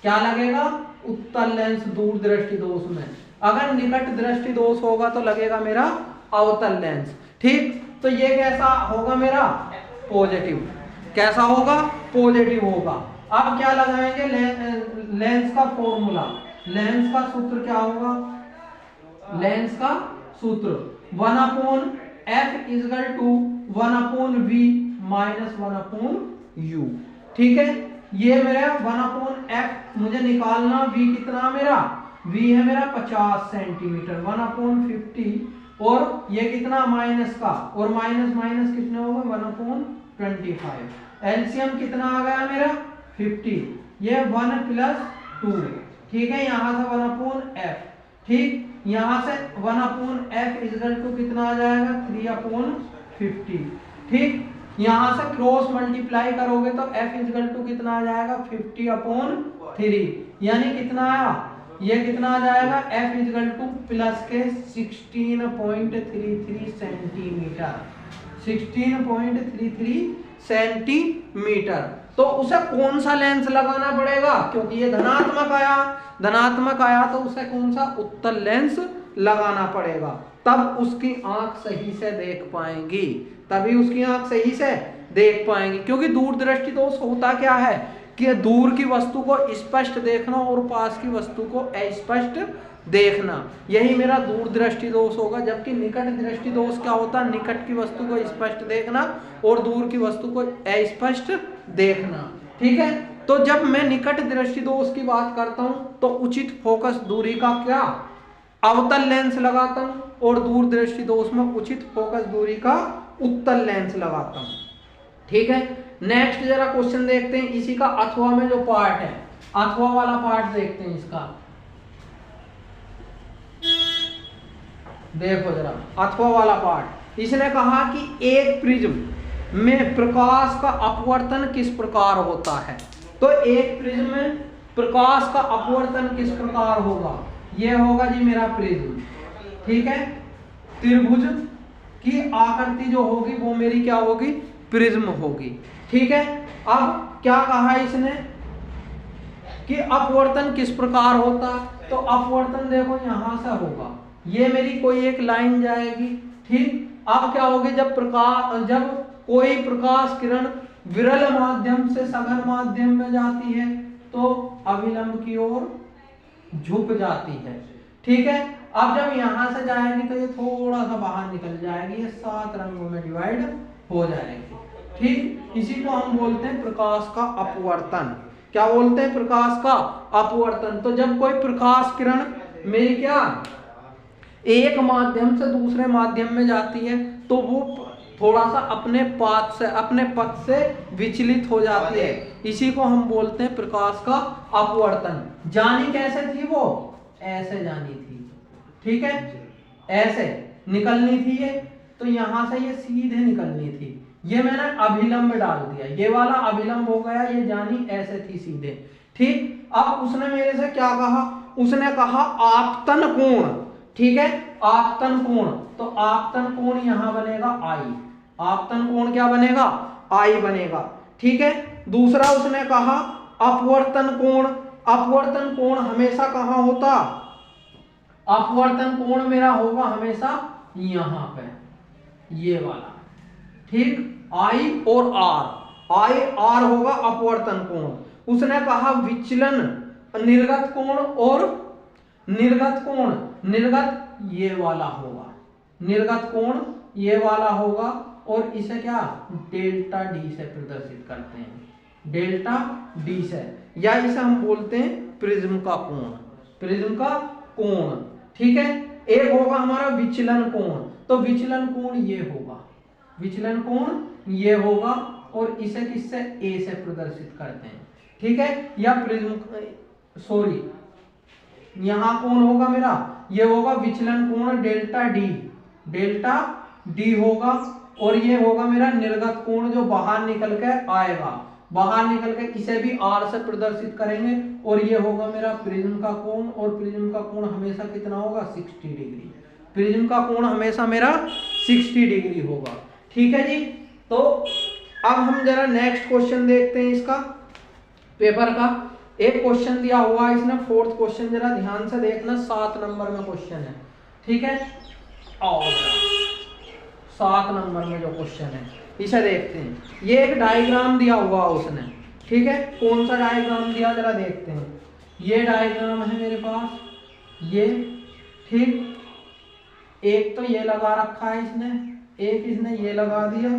क्या लगेगा, उत्तल लेंस दूरदृष्टि दोष में। अगर निकट दृष्टि दोष होगा तो लगेगा मेरा अवतल लेंस। ठीक, तो ये कैसा होगा मेरा, पॉजिटिव। कैसा होगा, पॉजिटिव होगा। अब क्या लगाएंगे, लेंस का फॉर्मूला, लेंस का सूत्र क्या होगा, लेंस का सूत्र 1/f is equal to 1/v minus 1/u। ठीक है, ये मेरा 1/f मुझे निकालना, v कितना मेरा, v है मेरा 50 सेंटीमीटर, 1/50 और ये कितना माइनस का, और माइनस माइनस कितने होगा, 1/25। एलसीएम कितना आ गया मेरा 50, ये 1 + 2। ठीक है, यहाँ से 1/f। ठीक, यहाँ से 1/f इज इक्वल टू कितना आ जाएगा, 3/50। ठीक, यहाँ से क्रॉस मल्टीप्लाई करोगे तो f इज इक्वल टू कितना आ जाएगा, 50/3, यानी कितना आया, ये कितना आ जाएगा, f is equal two plus के 16.33 सेंटीमीटर, 16.33 सेंटीमीटर। तो उसे कौन सा लेंस लगाना पड़ेगा, क्योंकि ये धनात्मक आया तो उसे कौन सा, उत्तल लेंस लगाना पड़ेगा, तब उसकी आंख सही से देख पाएंगी, तभी उसकी आंख सही से देख पाएंगी। क्योंकि दूरदृष्टि दोष होता क्या है कि दूर की वस्तु को स्पष्ट देखना और पास की वस्तु को अस्पष्ट देखना, यही मेरा दूरदृष्टि दोष होगा। जबकि निकट दृष्टि दोष क्या होता है, निकट की वस्तु को स्पष्ट देखना और दूर की वस्तु को अस्पष्ट देखना। ठीक है, तो जब मैं निकट दृष्टि दोष की बात करता हूं तो उचित फोकस दूरी का क्या, अवतल लेंस लगाता हूं, और दूर दृष्टि दोष में उचित फोकस दूरी का उत्तल लेंस लगाता हूं। ठीक है, नेक्स्ट जरा क्वेश्चन देखते हैं इसी का, अथवा में जो पार्ट है, अथवा वाला पार्ट देखते हैं इसका। देखो जरा अथवा वाला पार्ट, इसने कहा कि एक प्रिज्म में प्रकाश का अपवर्तन किस प्रकार होता है। तो एक प्रिज्म में प्रकाश का अपवर्तन किस प्रकार होगा, ये होगा जी मेरा प्रिज्म। ठीक है, त्रिभुज की आकृति जो होगी वो मेरी क्या होगी, प्रिज्म होगी। ठीक है, अब क्या कहा इसने कि अपवर्तन किस प्रकार होता, तो अपवर्तन देखो यहां से होगा, ये मेरी कोई एक लाइन जाएगी। ठीक, अब क्या होगी, जब कोई प्रकाश किरण विरल माध्यम से सघन माध्यम में जाती है तो अभिलंब की ओर झुक जाती है। ठीक है, अब जब यहां से जाएगी तो ये थोड़ा सा बाहर निकल जाएगी, ये 7 रंगों में डिवाइड हो जाएगी। ठीक, इसी को हम बोलते हैं प्रकाश का अपवर्तन। क्या बोलते हैं, प्रकाश का अपवर्तन। तो जब कोई प्रकाश किरण मेरी क्या एक माध्यम से दूसरे माध्यम में जाती है तो वो थोड़ा सा अपने पथ से विचलित हो जाती है, इसी को हम बोलते हैं प्रकाश का अपवर्तन। जानी कैसे थी वो, ऐसे जानी थी। ठीक है, ऐसे निकलनी थी ये, तो यहां से ये सीधे निकलनी थी, ये मैंने अभिलंब डाल दिया, ये वाला अभिलंब हो गया, ये जानी ऐसे थी सीधे। ठीक, अब उसने मेरे से क्या कहा, उसने कहा आपतन कोण। ठीक है, आपतन कोण, तो आपतन कोण यहां बनेगा आई, आपतन कोण क्या बनेगा, आई बनेगा। ठीक है, दूसरा उसने कहा अपवर्तन कोण। अपवर्तन कोण हमेशा कहां होता, अपवर्तन कोण मेरा होगा हमेशा यहां पे, ये वाला। ठीक, आई और आर, आई आर होगा अपवर्तन कोण। उसने कहा विचलन निर्गत कोण और निर्गत कोण, निर्गत ये वाला होगा, निर्गत कोण ये वाला होगा, और इसे क्या डेल्टा डी से प्रदर्शित करते हैं, डेल्टा डी से, या इसे हम बोलते हैं प्रिज्म का कोण, प्रिज्म का कोण। ठीक है, एक होगा हमारा विचलन कोण, तो विचलन कोण ये होगा, विचलन कोण ये होगा, और इसे किससे ए से प्रदर्शित करते हैं। ठीक है, या प्रिज्म सॉरी यहां कौन होगा मेरा, ये होगा विचलन कोण डेल्टा डी, डेल्टा डी होगा, और ये होगा मेरा निर्गत कोण जो बाहर निकल के आएगा, बाहर निकल के इसे भी आर से प्रदर्शित करेंगे, और ये होगा मेरा प्रिज्म का कोण, और प्रिज्म का कोण हमेशा कितना होगा 60 डिग्री, प्रिज्म का कोण हमेशा मेरा 60 डिग्री होगा। ठीक है जी, तो अब हम जरा नेक्स्ट क्वेश्चन देखते हैं इसका पेपर का। एक क्वेश्चन दिया हुआ है इसने, 4th क्वेश्चन, जरा ध्यान से देखना, 7 नंबर में क्वेश्चन है। ठीक है, और 7 नंबर में जो क्वेश्चन है इसे देखते हैं। ये एक डायग्राम दिया हुआ उसने। ठीक है, कौन सा डायग्राम दिया जरा देखते हैं। ये डायग्राम है मेरे पास, ये। ठीक, एक तो ये लगा रखा है इसने, एक इसने ये लगा दिया,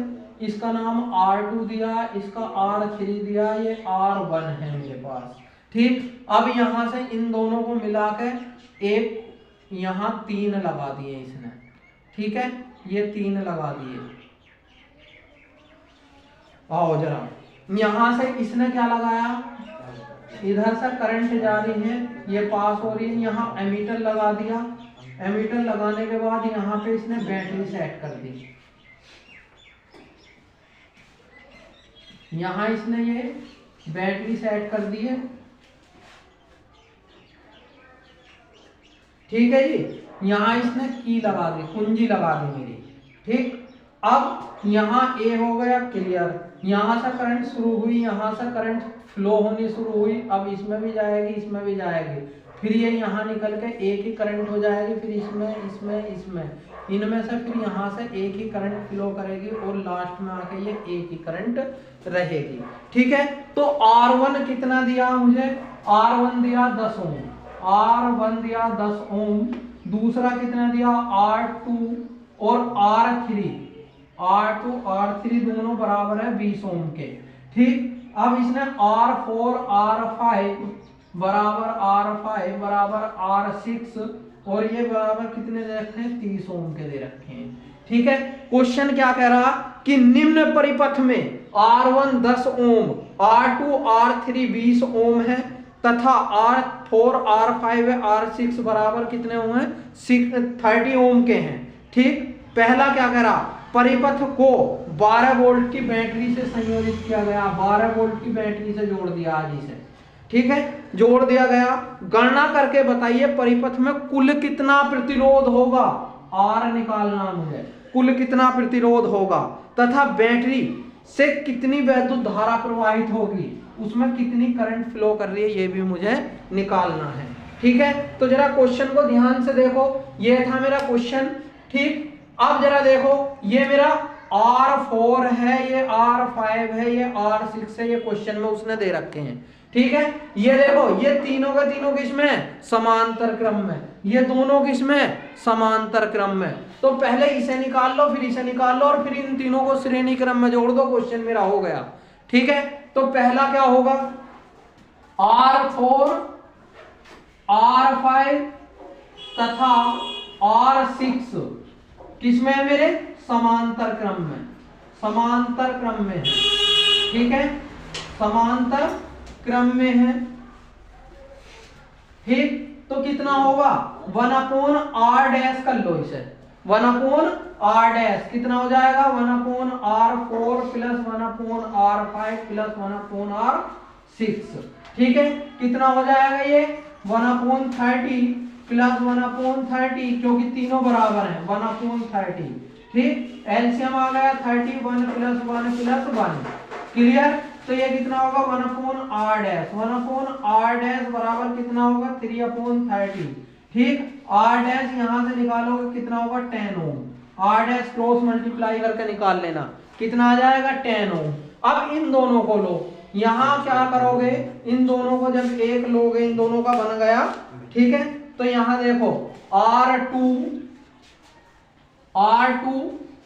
इसका नाम R2 दिया, इसका R3 दिया, ये R1 है मेरे पास। ठीक, अब यहां से इन दोनों को मिला के एक यहां 3 लगा दिए इसने। ठीक है, ये 3 लगा दिए। आओ जरा, यहां से इसने क्या लगाया, इधर से करंट जा रही है, ये पास हो रही है, यहाँ एमीटर लगा दिया। एमीटर लगाने के बाद यहाँ पे इसने बैटरी सेट कर दी, यहाँ इसने ये बैटरी सेट कर दी है। ठीक है जी, यहाँ इसने की लगा दी, कुंजी लगा दी मेरी। ठीक, अब यहाँ ए हो गया क्लियर, यहाँ से करंट शुरू हुई, यहाँ से करंट फ्लो होनी शुरू हुई, अब इसमें भी जाएगी, इसमें भी जाएगी, फिर ये यहाँ निकल के एक ही करंट हो जाएगी, फिर इसमें इसमें इसमें इनमें से फिर यहाँ से एक ही करंट फ्लो करेगी, और लास्ट में आके ये एक ही करंट रहेगी। ठीक है, तो R1 कितना दिया मुझे, R1 दिया 10 ओम, R1 दिया 10 ओम, दूसरा कितना दिया R2 और R3, R2 R3 दोनों बराबर है 20 ओम के। ठीक, अब इसने R4 R5 बराबर R6 और ये बराबर कितने दे रखे हैं, 30 ओम के दे रखे हैं। ठीक है। क्वेश्चन क्या कह रहा कि निम्न परिपथ में R1 10 ओम, R2 R3 20 ओम है तथा R4 R5 R6 बराबर कितने ओम है 30 ओम के हैं। ठीक, पहला क्या कह रहा, परिपथ को 12 वोल्ट की बैटरी से संयोजित किया गया, 12 वोल्ट की बैटरी से जोड़ दिया आज इसे, ठीक है, जोड़ दिया गया। गणना करके बताइए परिपथ में कुल कितना प्रतिरोध होगा, R निकालना मुझे, कुल कितना प्रतिरोध होगा तथा बैटरी से कितनी वैद्युत धारा प्रवाहित होगी, उसमें कितनी करंट फ्लो कर रही है, ये भी मुझे निकालना है। ठीक है, तो जरा क्वेश्चन को ध्यान से देखो, ये था मेरा क्वेश्चन। ठीक, अब जरा देखो, ये मेरा R4 है, ये R5 है, ये R6 है, ये क्वेश्चन में उसने दे रखे हैं। ठीक है, ये देखो, ये तीनों के तीनों किसमें समांतर क्रम में, ये दोनों किसमें समांतर क्रम में। तो पहले इसे निकाल लो, फिर इसे निकाल लो और फिर इन तीनों को श्रेणी क्रम में जोड़ दो, क्वेश्चन मेरा हो गया। ठीक है, तो पहला क्या होगा, R4 R5 तथा R6 किसमें है मेरे, समांतर क्रम में, समांतर क्रम में है। ठीक है, समांतर क्रम में है। ठीक, तो कितना होगा 1/r डैश कर लो इसे, 1/r डैश कितना हो जाएगा 1/r4 plus 1/r5 plus 1/r6। ठीक है, कितना हो जाएगा ये 1/30 प्लस 1/30, क्योंकि तीनों बराबर हैं 1/30। ठीक, एलसीएम आ गया 31 प्लस 1 प्लस 1, क्लियर। तो ये कितना होगा 1/r डैश, 1/r डैश बराबर कितना होगा 3/30। ठीक, r डैश यहां से निकालोगे कितना होगा 10 ओम, r डैश क्रॉस मल्टीप्लाई करके निकाल लेना, कितना आ जाएगा 10 ओम। अब इन दोनों को लो, यहां क्या करोगे, इन दोनों को जब एक लोगे, इन दोनों का बन गया। ठीक है, तो यहां देखो R2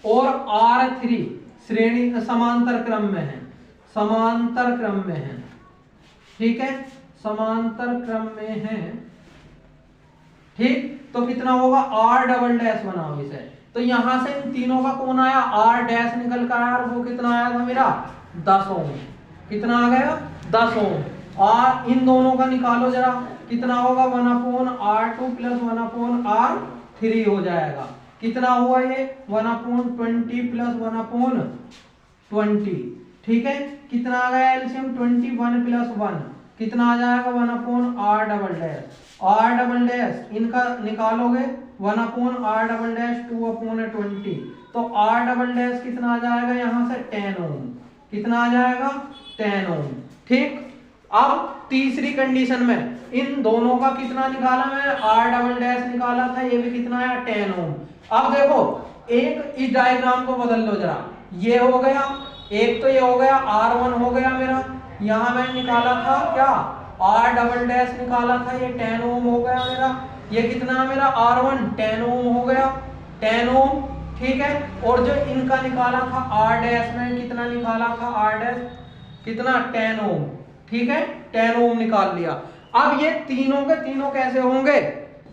और R3 श्रेणी समांतर क्रम में है, समांतर क्रम में है। ठीक है, समांतर क्रम में है। ठीक, तो कितना होगा R डबल डैश बनाओ इसे, तो यहां से इन तीनों का कौन आया R डैश निकल कर आया, वो कितना आया था मेरा 10 ओम, कितना आ गया 10 ओम। और इन दोनों का निकालो जरा, कितना होगा 1/r2 प्लस 1/r3 हो जाएगा, कितना हुआ ये 1/20 प्लस 1/20। ठीक है, कितना आ गया एलसीएम 21 प्लस 1, कितना आ जाएगा 1/r double dash, r double dash इनका निकालोगे 1/r डबल डैश 2/20, तो r डबल डैश कितना आ जाएगा यहां से 10 ओम, कितना आ जाएगा 10 ओम। ठीक, अब तीसरी कंडीशन में इन दोनों का कितना निकाला मैं, r डबल डैश निकाला था, ये भी कितना आया 10 ओम। अब देखो एक इस डायग्राम को बदल लो जरा, ये हो गया एक, तो ये हो गया R1 हो गया मेरा, यहां मैंने निकाला था क्या R डबल डैश निकाला था, ये 10 ओम हो गया मेरा, ये कितना मेरा R1 10 ओम हो गया, 10 ओम। ठीक है, और जो इनका निकाला था R डैश में कितना निकाला था, R डैश कितना 10 ओम। ठीक है, 10 ओम निकाल लिया। अब ये तीनों के तीनों कैसे होंगे,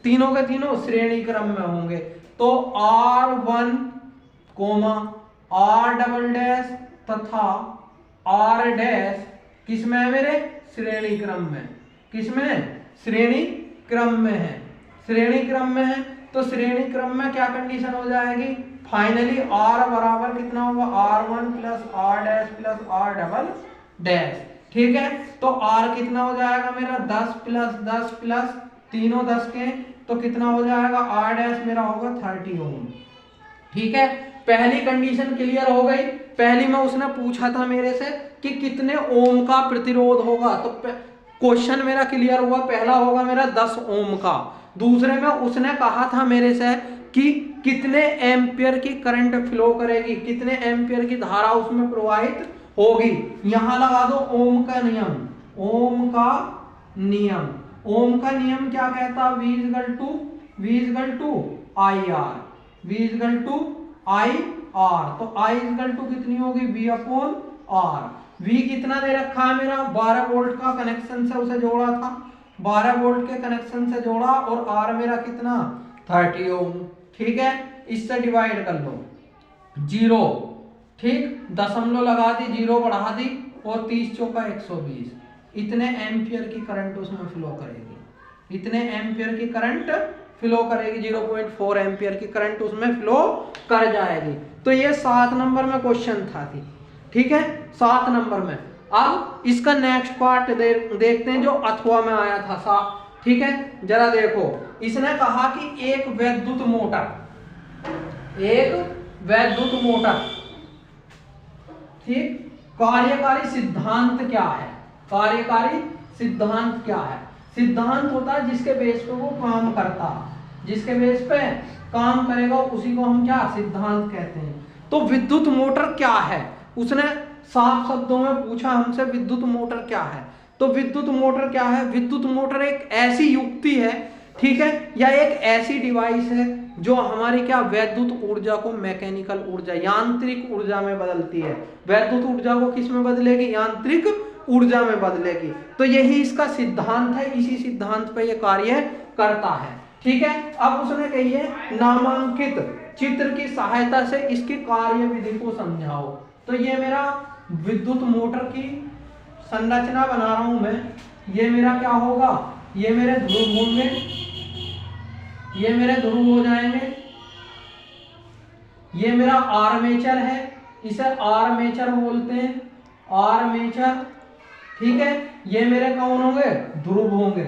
तीनों के तीनों श्रेणी क्रम में होंगे, तो R1 R डबल डैश तथा R डैश किसमें है मेरे, श्रेणी क्रम में, किसमें श्रेणी क्रम में है, श्रेणी क्रम में है। तो श्रेणी क्रम में क्या कंडीशन हो जाएगी, फाइनली R बराबर कितना होगा R1 plus R dash plus R double dash. ठीक है, तो R कितना हो जाएगा मेरा 10 प्लस 10 प्लस तीनों 10 के, तो कितना हो जाएगा R डैश मेरा होगा 30 ओम। ठीक है, पहली कंडीशन क्लियर हो गई। पहली में उसने पूछा था मेरे से कि कितने ओम का प्रतिरोध होगा, तो क्वेश्चन मेरा क्लियर हुआ, पहला होगा मेरा 10 ओम का। दूसरे में उसने कहा था मेरे से कि कितने एम्पियर की करंट फ्लो करेगी, कितने एम्पियर की धारा उसमें प्रवाहित होगी। यहां लगा दो ओम का नियम, ओम का नियम, ओम का नियम क्या कहता है, V equal to IR, V equal to IR, तो I इक्वल टू कितनी होगी V/R। V कितना दे रखा है मेरा 12 वोल्ट का कनेक्शन से उसे जोड़ा था, 12 वोल्ट के कनेक्शन से जोड़ा, और R मेरा कितना 30 ओम। ठीक है, इससे डिवाइड कर लो, 0, ठीक, दशमलव लगा दी, 0 बढ़ा दी, और 30 चौका 120, इतने एम्पियर की करंट उसमें फ्लो करेगी, इतने एम्पियर की करंट फ्लो करेगी, 0.4 एम्पियर की करंट उसमें फ्लो कर जाएगी। तो ये 7 नंबर में क्वेश्चन था थी, ठीक है, 7 नंबर में। अब इसका नेक्स्ट पार्ट देखते हैं जो अथवा में आया था, ठीक है, जरा देखो, इसने कहा कि एक वैद्युत मोटर, ठीक, कार्यकारी सिद्धांत क्या है, कार्यकारी सिद्धांत क्या है? सिद्धांत होता है जिसके बेस पे वो काम करता, जिसके बेस पे काम करेगा उसी को हम क्या सिद्धांत कहते हैं। तो विद्युत मोटर क्या है, उसने साफ शब्दों में पूछा हमसे, विद्युत मोटर क्या है? तो विद्युत मोटर क्या है? विद्युत मोटर एक ऐसी युक्ति है, ठीक है, या एक ऐसी डिवाइस है जो हमारी क्या वैद्युत ऊर्जा को मैकेनिकल ऊर्जा, यांत्रिक ऊर्जा में बदलती है। वैद्युत ऊर्जा को किस में बदलेगी? यांत्रिक ऊर्जा में बदलेगी। तो यही इसका सिद्धांत है, इसी सिद्धांत पे ये कार्य करता है, ठीक है। अब उसने कही है नामांकित चित्र की सहायता से इसकी कार्य विधि को समझाओ। तो ये मेरा विद्युत मोटर की संरचना बना रहा हूं मैं, ये मेरा क्या होगा, ये मेरे ध्रुव होंगे, ये मेरे ध्रुव हो जाएंगे, ये मेरा आर्मेचर है, इसे आर्मेचर बोलते हैं, आर्मेचर, ठीक है। ये मेरे कौन होंगे? ध्रुव होंगे,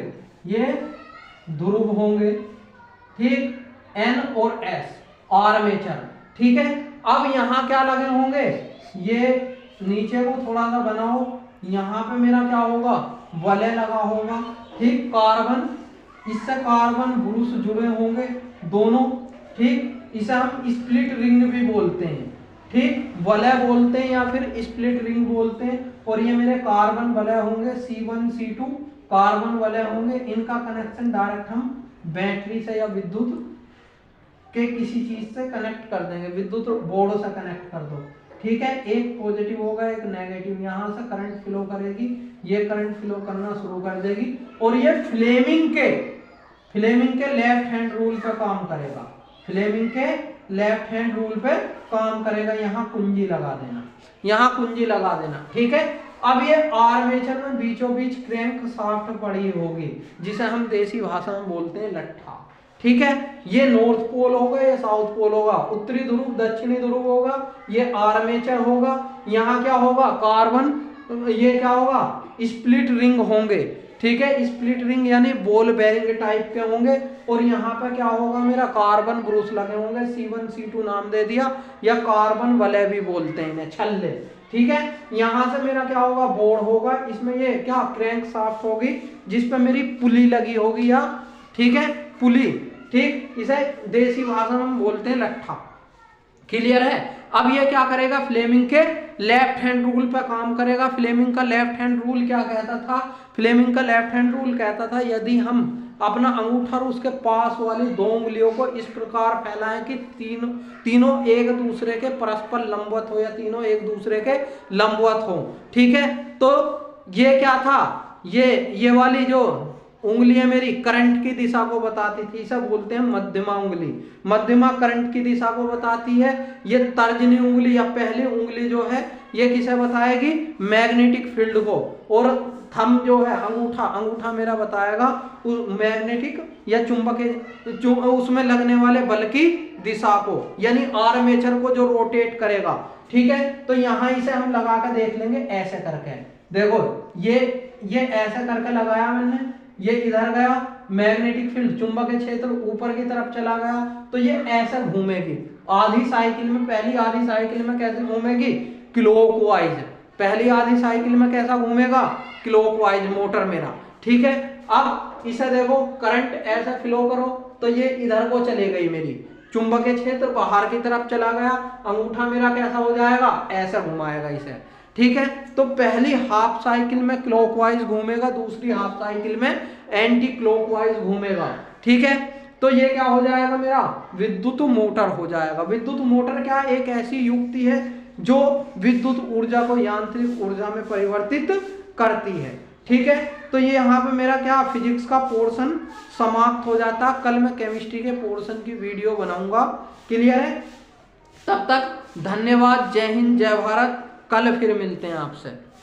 ये ध्रुव होंगे, ठीक, N और S आर्मेचर, ठीक है। अब यहां क्या लगे होंगे? ये नीचे को थोड़ा सा बनाओ, यहां पे मेरा क्या होगा? वलय लगा होगा, ठीक, कार्बन, इससे कार्बन ब्रूस जुड़े होंगे दोनों, ठीक, इसे हम स्प्लिट रिंग भी बोलते हैं, ठीक, वलय बोलते हैं या फिर स्प्लिट रिंग बोलते हैं। और ये मेरे कार्बन वलय होंगे, C1 C2 कार्बन वलय होंगे। इनका कनेक्शन डायरेक्ट हम बैटरी से या विद्युत के किसी चीज से कनेक्ट कर देंगे, विद्युत बोर्ड से कनेक्ट कर दो, ठीक है। एक पॉजिटिव होगा, एक नेगेटिव, यहां से करंट फ्लो करेगी, ये करंट फ्लो करना शुरू कर देगी, और ये फ्लेमिंग के लेफ्ट हैंड रूल पे काम करेगा, फ्लेमिंग के लेफ्ट हैंड रूल पे काम करेगा। यहाँ कुंजी लगा देना, यहाँ कुंजी लगा देना, ठीक है। अब ये आर्मेचर में बीचों बीच क्रैंक शाफ्ट पड़ी होगी, जिसे हम देसी भाषा में बोलते हैं लट्ठा, ठीक है। ये नॉर्थ पोल होगा, ये साउथ पोल होगा, उत्तरी ध्रुव दक्षिणी ध्रुव होगा, ये आर्मेचर होगा। यहाँ क्या होगा? कार्बन, ये क्या होगा? स्प्लिट रिंग होंगे, ठीक है, स्प्लिट रिंग यानी बॉल बेरिंग टाइप के होंगे। और यहाँ पे क्या होगा? मेरा कार्बन ब्रूस लगे होंगे, C1 C2 नाम दे दिया, या कार्बन वलय भी बोलते हैं इन्हें, छल्ले, ठीक है। यहाँ से मेरा क्या होगा? बोर्ड होगा, इसमें ये क्या क्रैंक शाफ्ट होगी, जिसपे मेरी पुली लगी होगी, या ठीक है पुली, ठीक, इसे देसी भाषा में बोलते हैं लट्ठा, क्लियर है। अब ये क्या करेगा? फ्लेमिंग के लेफ्ट हैंड रूल पर काम करेगा। फ्लेमिंग का लेफ्ट हैंड रूल क्या कहता था? फ्लेमिंग का लेफ्ट हैंड रूल कहता था यदि हम अपना अंगूठा और उसके पास वाली 2 उंगलियों को इस प्रकार फैलाएं कि तीनों एक दूसरे के परस्पर लंबवत हो, या तीनों एक दूसरे के लंबवत हो, ठीक है। तो ये क्या था? ये वाली जो उंगलियां मेरी करंट की दिशा को बताती थी, इसे बोलते हैं मध्यमा उंगली। मध्यमा करंट की दिशा को बताती है। ये तर्जनी उंगली या पहली उंगली जो है, ये किसे बताएगी? मैग्नेटिक फील्ड को। और थंब जो है, अंगूठा मेरा बताएगा मैग्नेटिक या चुंबकीय, उसमें लगने वाले बल की दिशा को, यानी आर्मेचर को जो रोटेट करेगा, ठीक है। तो यहाँ इसे हम लगा कर देख लेंगे ऐसे करके। देखो ये ऐसे करके लगाया मैंने, ये इधर गया, मैग्नेटिक फील्ड चुंबकीय क्षेत्र ऊपर की तरफ चला गया, तो ये ऐसे घूमेगी आधी साइकिल में। पहली आधी साइकिल में कैसे घूमेगी? क्लॉकवाइज। पहली आधी साइकिल में कैसा घूमेगा? क्लॉकवाइज मोटर मेरा, ठीक है। अब इसे देखो, करंट ऐसे फ्लो करो तो ये इधर को चले गई मेरी, चुंबकीय क्षेत्र बाहर की तरफ चला गया, अंगूठा मेरा कैसा हो जाएगा? ऐसा घुमाएगा इसे, ठीक है। तो पहली हाफ साइकिल में क्लॉकवाइज घूमेगा, दूसरी हाफ साइकिल में एंटी क्लॉकवाइज घूमेगा, ठीक है। तो ये क्या हो जाएगा? मेरा विद्युत मोटर हो जाएगा। विद्युत मोटर क्या? एक ऐसी युक्ति है जो विद्युत ऊर्जा को यांत्रिक ऊर्जा में परिवर्तित करती है, ठीक है। तो ये यहाँ पे मेरा क्या फिजिक्स का पोर्शन समाप्त हो जाता। कल मैं केमिस्ट्री के पोर्शन की वीडियो बनाऊंगा, क्लियर है। तब तक धन्यवाद। जय हिंद, जय भारत। कल फिर मिलते हैं आपसे।